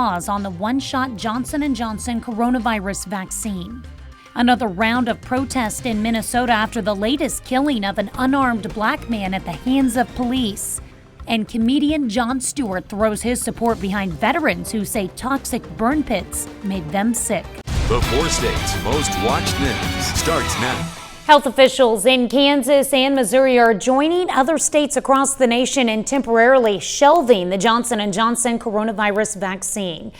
pause on the one-shot Johnson & Johnson coronavirus vaccine. Another round of protest in Minnesota after the latest killing of an unarmed black man at the hands of police. And comedian Jon Stewart throws his support behind veterans who say toxic burn pits made them sick. The 4 states' most watched news starts now. Health officials in Kansas and Missouri are joining other states across the nation in temporarily shelving the Johnson & Johnson coronavirus vaccine.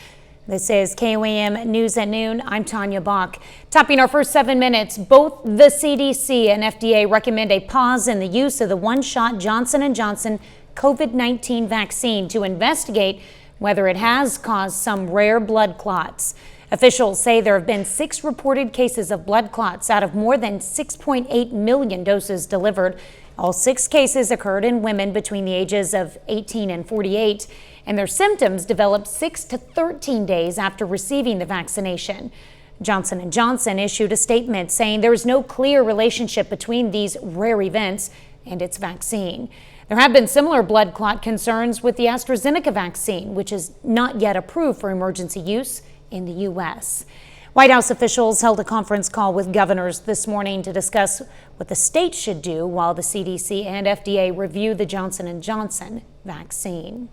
This is KOAM News at Noon. I'm Tanya Bach. Topping our first 7 minutes, both the CDC and FDA recommend a pause in the use of the one-shot Johnson & Johnson COVID-19 vaccine to investigate whether it has caused some rare blood clots. Officials say there have been 6 reported cases of blood clots out of more than 6.8 million doses delivered. All 6 cases occurred in women between the ages of 18 and 48, and their symptoms developed 6 to 13 days after receiving the vaccination. Johnson & Johnson issued a statement saying there is no clear relationship between these rare events and its vaccine. There have been similar blood clot concerns with the AstraZeneca vaccine, which is not yet approved for emergency use in the U.S. White House officials held a conference call with governors this morning to discuss what the states should do while the CDC and FDA review the Johnson & Johnson vaccine.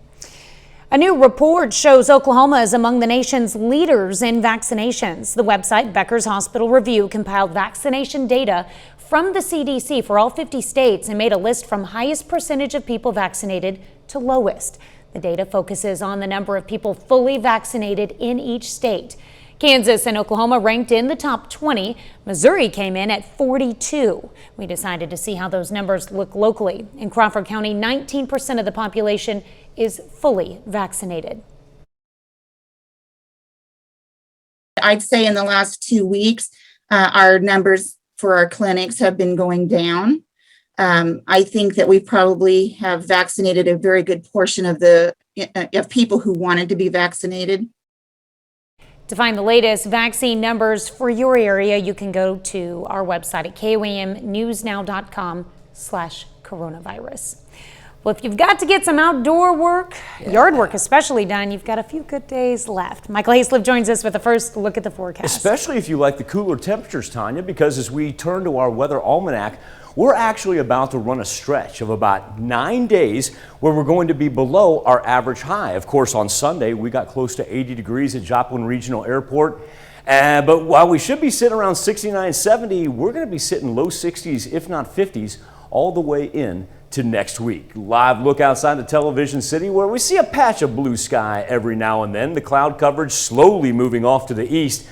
A new report shows Oklahoma is among the nation's leaders in vaccinations. The website Becker's Hospital Review compiled vaccination data from the CDC for all 50 states and made a list from highest percentage of people vaccinated to lowest. The data focuses on the number of people fully vaccinated in each state. Kansas and Oklahoma ranked in the top 20. Missouri came in at 42. We decided to see how those numbers look locally. In Crawford County, 19% of the population is fully vaccinated. I'd say in the last 2 weeks, our numbers for our clinics have been going down. I think that we probably have vaccinated a very good portion of people who wanted to be vaccinated. To find the latest vaccine numbers for your area, you can go to our website at koamnewsnow.com/coronavirus. Well, if you've got to get some outdoor work, yard work especially done, you've got a few good days left. Michael Hayslip joins us with a first look at the forecast. Especially if you like the cooler temperatures, Tanya, because as we turn to our weather almanac, we're actually about to run a stretch of about 9 days where we're going to be below our average high. Of course, on Sunday, we got close to 80 degrees at Joplin Regional Airport. But while we should be sitting around 69, 70, we're going to be sitting low 60s, if not 50s, all the way in to next week. Live look outside the television city where we see a patch of blue sky every now and then. The cloud coverage slowly moving off to the east.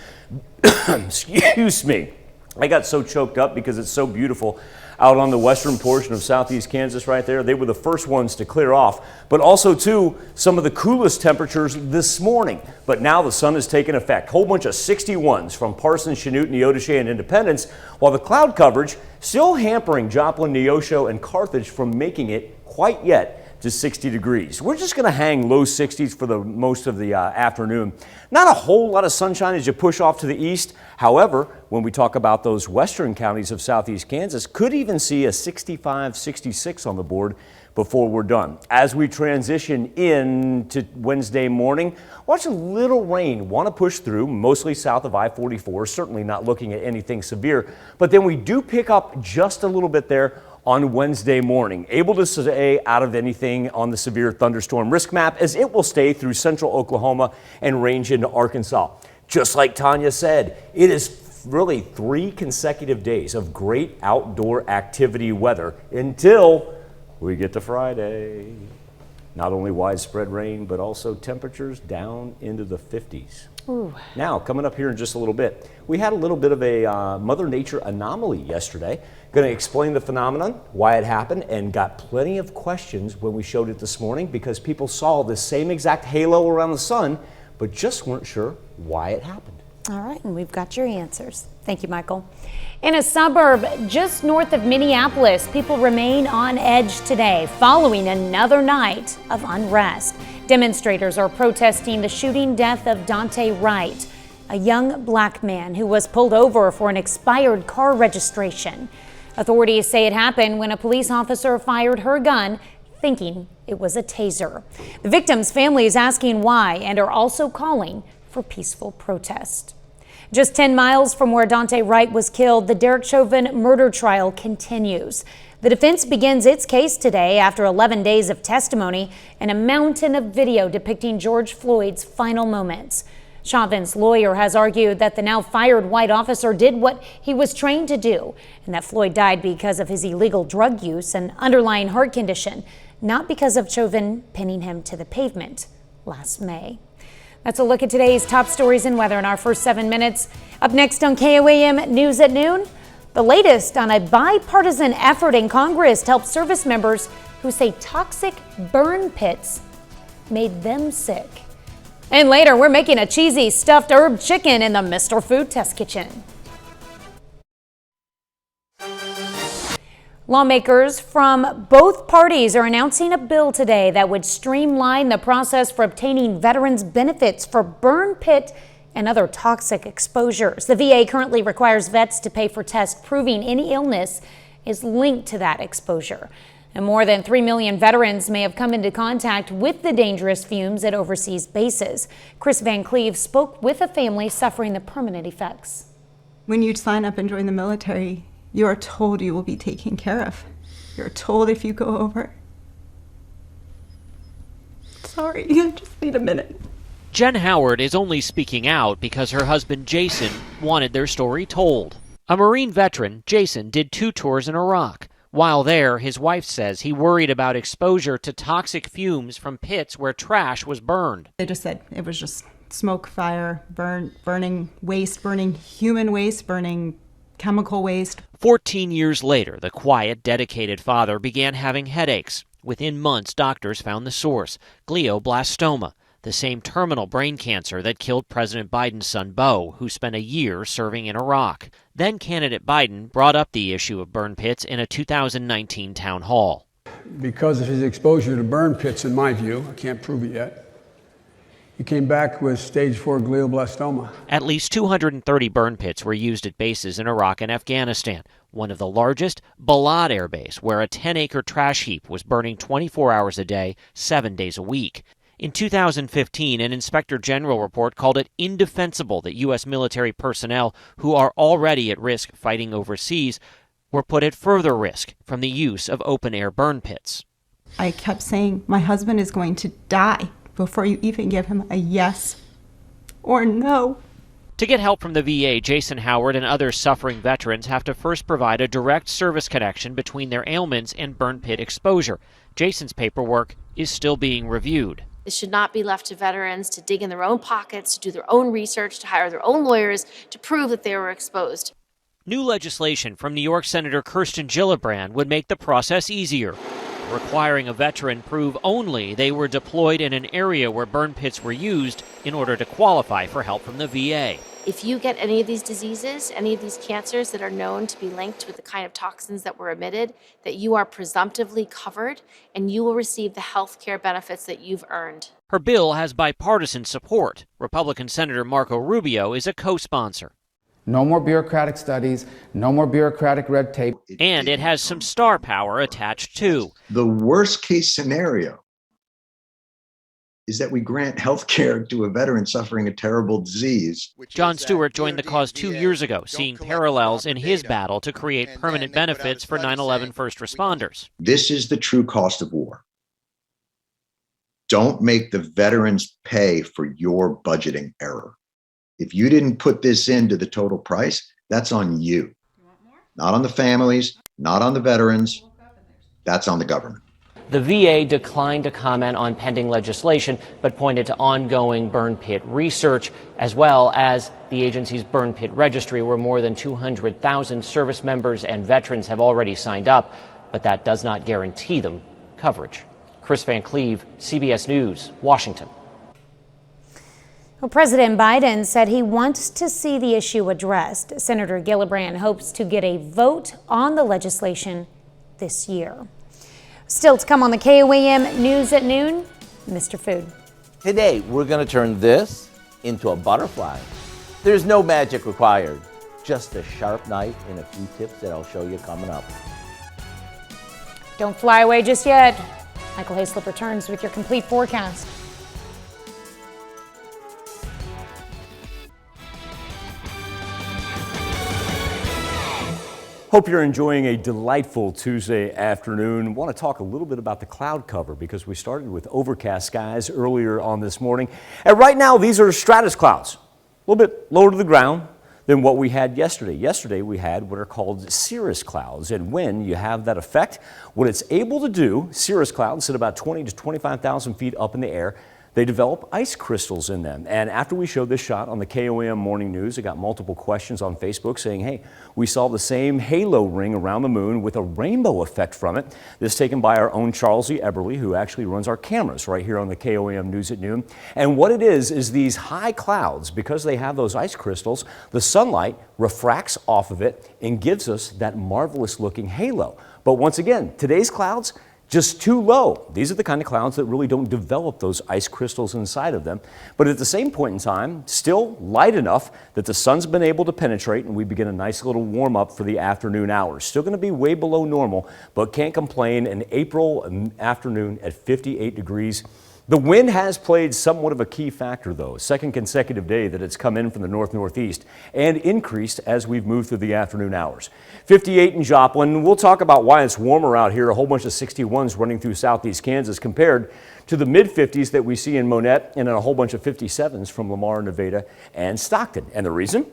Excuse me. I got so choked up because it's so beautiful out on the western portion of southeast Kansas right there. They were the first ones to clear off, but also too some of the coolest temperatures this morning. But now the sun has taken effect. Whole bunch of 61s from Parsons, Chanute, Neodesha, and Independence, while the cloud coverage still hampering Joplin, Neosho, and Carthage from making it quite yet to 60 degrees. We're just going to hang low 60s for the most of the afternoon. Not a whole lot of sunshine as you push off to the east. However, when we talk about those western counties of southeast Kansas, could even see a 65, 66 on the board before we're done. As we transition into Wednesday morning, watch a little rain want to push through, mostly south of I-44, certainly not looking at anything severe, but then we do pick up just a little bit there on Wednesday morning, able to stay out of anything on the severe thunderstorm risk map as it will stay through central Oklahoma and range into Arkansas. Just like Tanya said, it is really 3 consecutive days of great outdoor activity weather until we get to Friday. Not only widespread rain, but also temperatures down into the 50s. Ooh. Now, coming up here in just a little bit, we had a little bit of a Mother Nature anomaly yesterday. Going to explain the phenomenon, why it happened, and got plenty of questions when we showed it this morning because people saw the same exact halo around the sun, but just weren't sure why it happened. All right, and we've got your answers. Thank you, Michael. In a suburb just north of Minneapolis, people remain on edge today following another night of unrest. Demonstrators are protesting the shooting death of Dante Wright, a young black man who was pulled over for an expired car registration. Authorities say it happened when a police officer fired her gun thinking it was a taser. The victim's family is asking why and are also calling for peaceful protest. Just 10 miles from where Daunte Wright was killed, the Derek Chauvin murder trial continues. The defense begins its case today after 11 days of testimony and a mountain of video depicting George Floyd's final moments. Chauvin's lawyer has argued that the now fired white officer did what he was trained to do and that Floyd died because of his illegal drug use and underlying heart condition, not because of Chauvin pinning him to the pavement last May. That's a look at today's top stories and weather in our first 7 minutes. Up next on KOAM News at Noon, the latest on a bipartisan effort in Congress to help service members who say toxic burn pits made them sick. And later, we're making a cheesy stuffed herb chicken in the Mr. Food Test Kitchen. Lawmakers from both parties are announcing a bill today that would streamline the process for obtaining veterans benefits for burn pit and other toxic exposures. The VA currently requires vets to pay for tests proving any illness is linked to that exposure. And more than 3 million veterans may have come into contact with the dangerous fumes at overseas bases. Chris Van Cleve spoke with a family suffering the permanent effects. When you sign up and join the military, you are told you will be taken care of. You're told if you go over. Sorry, I just need a minute. Jen Howard is only speaking out because her husband Jason wanted their story told. A Marine veteran, Jason did 2 tours in Iraq. While there, his wife says he worried about exposure to toxic fumes from pits where trash was burned. They just said it was just smoke, fire, burning waste, burning human waste, burning chemical waste. 14 years later, the quiet, dedicated father began having headaches. Within months, doctors found the source, glioblastoma, the same terminal brain cancer that killed President Biden's son, Beau, who spent a year serving in Iraq. Then candidate Biden brought up the issue of burn pits in a 2019 town hall. Because of his exposure to burn pits, in my view, I can't prove it yet, he came back with stage 4 glioblastoma. At least 230 burn pits were used at bases in Iraq and Afghanistan. One of the largest, Balad Air Base, where a 10-acre trash heap was burning 24 hours a day, 7 days a week. In 2015, an inspector general report called it indefensible that U.S. military personnel who are already at risk fighting overseas were put at further risk from the use of open-air burn pits. I kept saying, my husband is going to die before you even give him a yes or no. To get help from the VA, Jason Howard and other suffering veterans have to first provide a direct service connection between their ailments and burn pit exposure. Jason's paperwork is still being reviewed. It should not be left to veterans to dig in their own pockets, to do their own research, to hire their own lawyers to prove that they were exposed. New legislation from New York Senator Kirsten Gillibrand would make the process easier, requiring a veteran prove only they were deployed in an area where burn pits were used in order to qualify for help from the VA. If you get any of these diseases, any of these cancers that are known to be linked with the kind of toxins that were emitted, that you are presumptively covered and you will receive the health care benefits that you've earned. Her bill has bipartisan support. Republican Senator Marco Rubio is a co-sponsor. No more bureaucratic studies, no more bureaucratic red tape. And it has some star power attached too. The worst case scenario is that we grant health care to a veteran suffering a terrible disease. Jon Stewart joined the cause 2 years ago, seeing parallels in his battle to create permanent benefits for 9/11 first responders. This is the true cost of war. Don't make the veterans pay for your budgeting error. If you didn't put this into the total price, that's on you. Not on the families, not on the veterans. That's on the government. The VA declined to comment on pending legislation, but pointed to ongoing burn pit research, as well as the agency's burn pit registry, where more than 200,000 service members and veterans have already signed up, but that does not guarantee them coverage. Chris Van Cleve, CBS News, Washington. Well, President Biden said he wants to see the issue addressed. Senator Gillibrand hopes to get a vote on the legislation this year. Still to come on the KOAM News at Noon, Mr. Food. Today, we're going to turn this into a butterfly. There's no magic required, just a sharp knife and a few tips that I'll show you coming up. Don't fly away just yet. Michael Hayslip returns with your complete forecast. Hope you're enjoying a delightful Tuesday afternoon. Want to talk a little bit about the cloud cover because we started with overcast skies earlier on this morning. And right now, these are stratus clouds, a little bit lower to the ground than what we had yesterday. Yesterday, we had what are called cirrus clouds. And when you have that effect, what it's able to do, cirrus clouds sit about 20 to 25,000 feet up in the air. They develop ice crystals in them. And after we showed this shot on the KOAM Morning News, I got multiple questions on Facebook saying, hey, we saw the same halo ring around the moon with a rainbow effect from it. This taken by our own Charles E. Eberly, who actually runs our cameras right here on the KOAM News at Noon. And what it is these high clouds, because they have those ice crystals, the sunlight refracts off of it and gives us that marvelous looking halo. But once again, today's clouds, just too low. These are the kind of clouds that really don't develop those ice crystals inside of them. But at the same point in time, still light enough that the sun's been able to penetrate and we begin a nice little warm up for the afternoon hours. Still going to be way below normal, but can't complain. An April afternoon at 58 degrees. The wind has played somewhat of a key factor, though. Second consecutive day that it's come in from the north-northeast and increased as we've moved through the afternoon hours. 58 in Joplin. We'll talk about why it's warmer out here. A whole bunch of 61s running through southeast Kansas compared to the mid-50s that we see in Monette and a whole bunch of 57s from Lamar, Nevada, and Stockton. And the reason?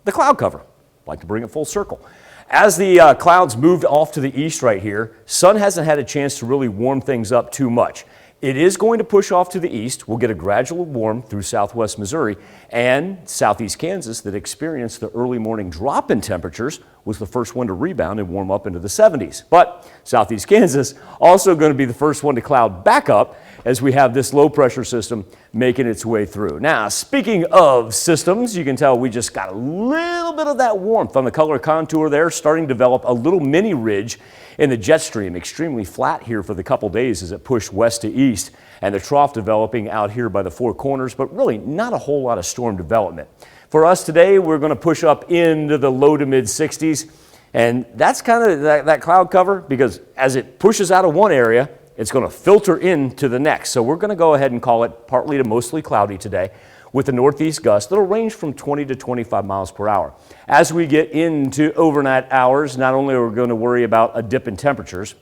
The cloud cover. Like to bring it full circle. As the clouds moved off to the east right here, sun hasn't had a chance to really warm things up too much. It is going to push off to the east. We'll get a gradual warm through southwest Missouri and southeast Kansas that experienced the early morning drop in temperatures was the first one to rebound and warm up into the 70s. But southeast Kansas also going to be the first one to cloud back up as we have this low pressure system making its way through. Now, speaking of systems, you can tell we just got a little bit of that warmth on the color contour there, starting to develop a little mini ridge in the jet stream. Extremely flat here for the couple days as it pushed west to east, and the trough developing out here by the Four Corners, but really not a whole lot of storm development. For us today, we're going to push up into the low to mid 60s, and that's kind of that cloud cover because as it pushes out of one area, it's going to filter into the next. So we're going to go ahead and call it partly to mostly cloudy today with a northeast gust that'll range from 20 to 25 miles per hour. As we get into overnight hours, not only are we going to worry about a dip in temperatures,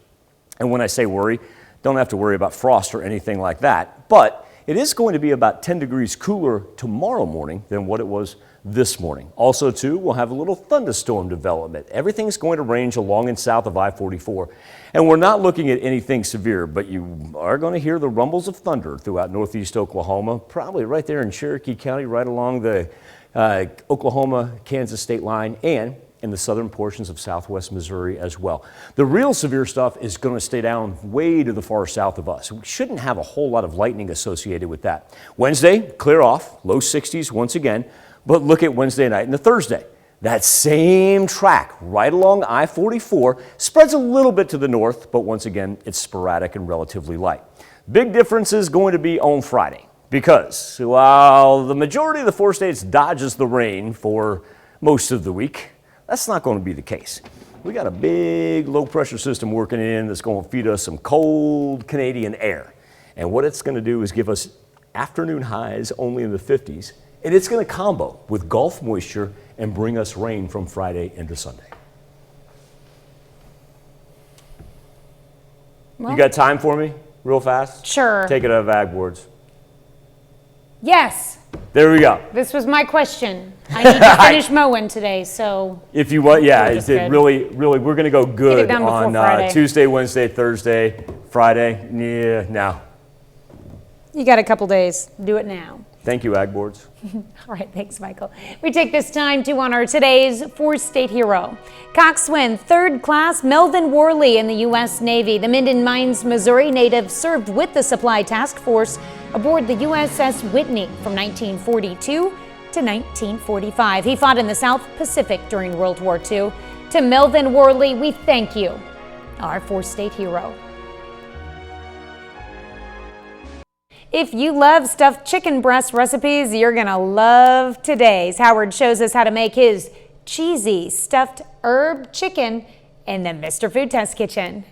and when I say worry, don't have to worry about frost or anything like that, but it is going to be about 10 degrees cooler tomorrow morning than what it was this morning. Also, too, we'll have a little thunderstorm development. Everything's going to range along and south of I-44, and we're not looking at anything severe, but you are going to hear the rumbles of thunder throughout northeast Oklahoma, probably right there in Cherokee County, right along the Oklahoma-Kansas state line, and in the southern portions of southwest Missouri as well. The real severe stuff is going to stay down way to the far south of us. We shouldn't have a whole lot of lightning associated with that. Wednesday, clear off, low 60s once again. But look at Wednesday night and the Thursday. That same track right along I-44 spreads a little bit to the north, but once again, it's sporadic and relatively light. Big difference is going to be on Friday because while the majority of the four states dodges the rain for most of the week, that's not going to be the case. We got a big low pressure system working in that's going to feed us some cold Canadian air. And what it's going to do is give us afternoon highs only in the 50s. And it's going to combo with Gulf moisture and bring us rain from Friday into Sunday. Well, you got time for me real fast? Sure. Take it out of ag boards. Yes. There we go. This was my question. I need to finish mowing today, so. If you want, yeah, it's really, we're going to go good on Tuesday, Wednesday, Thursday, Friday. Yeah, now. You got a couple days. Do it now. Thank you, Ag Boards. All right, thanks, Michael. We take this time to honor today's four-state hero. Coxswain, third class Melvin Worley in the U.S. Navy. The Minden Mines, Missouri native served with the Supply Task Force aboard the USS Whitney from 1942 to 1945. He fought in the South Pacific during World War II. To Melvin Worley, we thank you, our four-state hero. If you love stuffed chicken breast recipes, you're going to love today's. Howard shows us how to make his cheesy stuffed herb chicken in the Mr. Food Test Kitchen.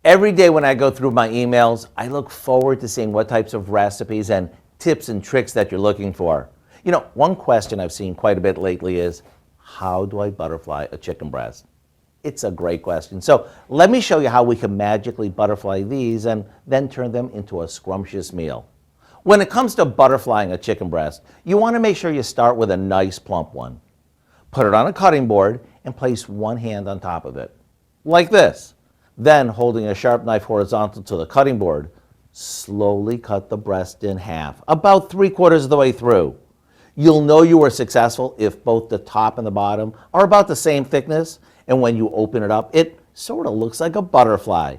Every day when I go through my emails, I look forward to seeing what types of recipes and tips and tricks that you're looking for. You know, one question I've seen quite a bit lately is, how do I butterfly a chicken breast? It's a great question. So let me show you how we can magically butterfly these and then turn them into a scrumptious meal. When it comes to butterflying a chicken breast, you want to make sure you start with a nice plump one. Put it on a cutting board and place one hand on top of it, like this. Then, holding a sharp knife horizontal to the cutting board, slowly cut the breast in half, about 3/4 of the way through. You'll know you were successful if both the top and the bottom are about the same thickness, and when you open it up, it sort of looks like a butterfly.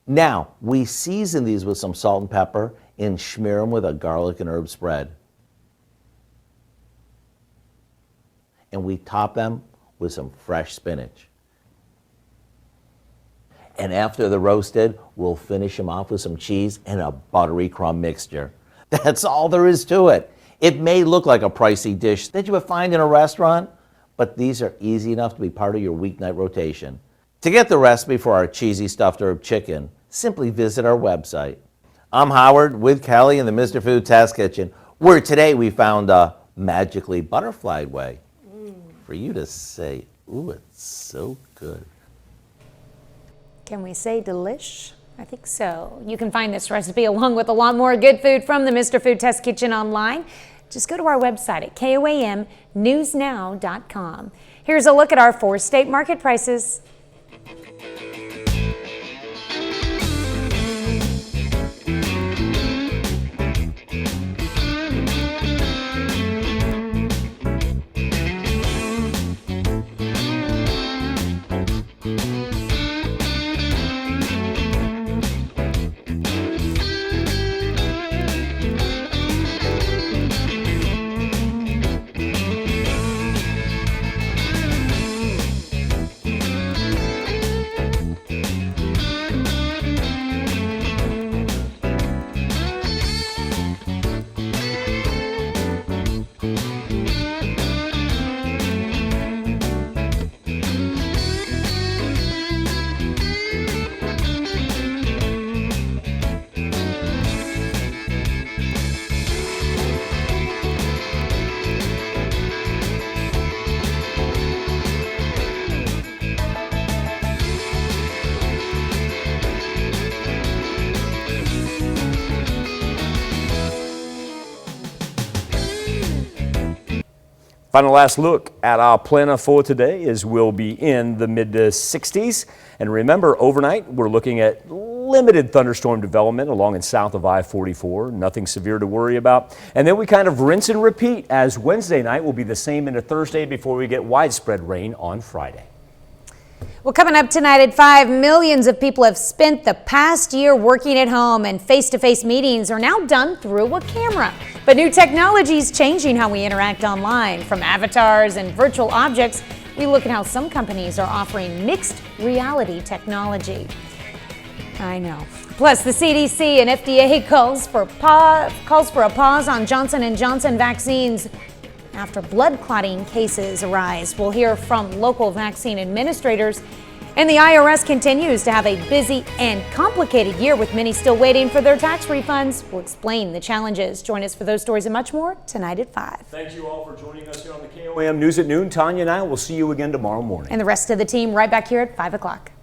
Now, we season these with some salt and pepper and smear them with a garlic and herb spread. And we top them with some fresh spinach. And after they're roasted, we'll finish them off with some cheese and a buttery crumb mixture. That's all there is to it. It may look like a pricey dish that you would find in a restaurant, but these are easy enough to be part of your weeknight rotation. To get the recipe for our cheesy stuffed herb chicken, simply visit our website. I'm Howard with Kelly in the Mr. Food Test Kitchen, where today we found a magically butterflied way for you to say, ooh, it's so good. Can we say delish? I think so. You can find this recipe along with a lot more good food from the Mr. Food Test Kitchen online. Just go to our website at KOAMnewsnow.com. Here's a look at our 4-state market prices. Final last look at our planner for today is we'll be in the mid to 60s. And remember, overnight, we're looking at limited thunderstorm development along and south of I-44. Nothing severe to worry about. And then we kind of rinse and repeat as Wednesday night will be the same into Thursday before we get widespread rain on Friday. Well, coming up tonight at 5, millions of people have spent the past year working at home, and face-to-face meetings are now done through a camera. But new technology is changing how we interact online. From avatars and virtual objects, we look at how some companies are offering mixed reality technology. I know. Plus, the CDC and FDA calls for a pause on Johnson & Johnson vaccines after blood clotting cases arise. We'll hear from local vaccine administrators. And the IRS continues to have a busy and complicated year with many still waiting for their tax refunds. We'll explain the challenges. Join us for those stories and much more tonight at 5. Thank you all for joining us here on the KOAM News at Noon. Tanya and I will see you again tomorrow morning. And the rest of the team right back here at 5 o'clock.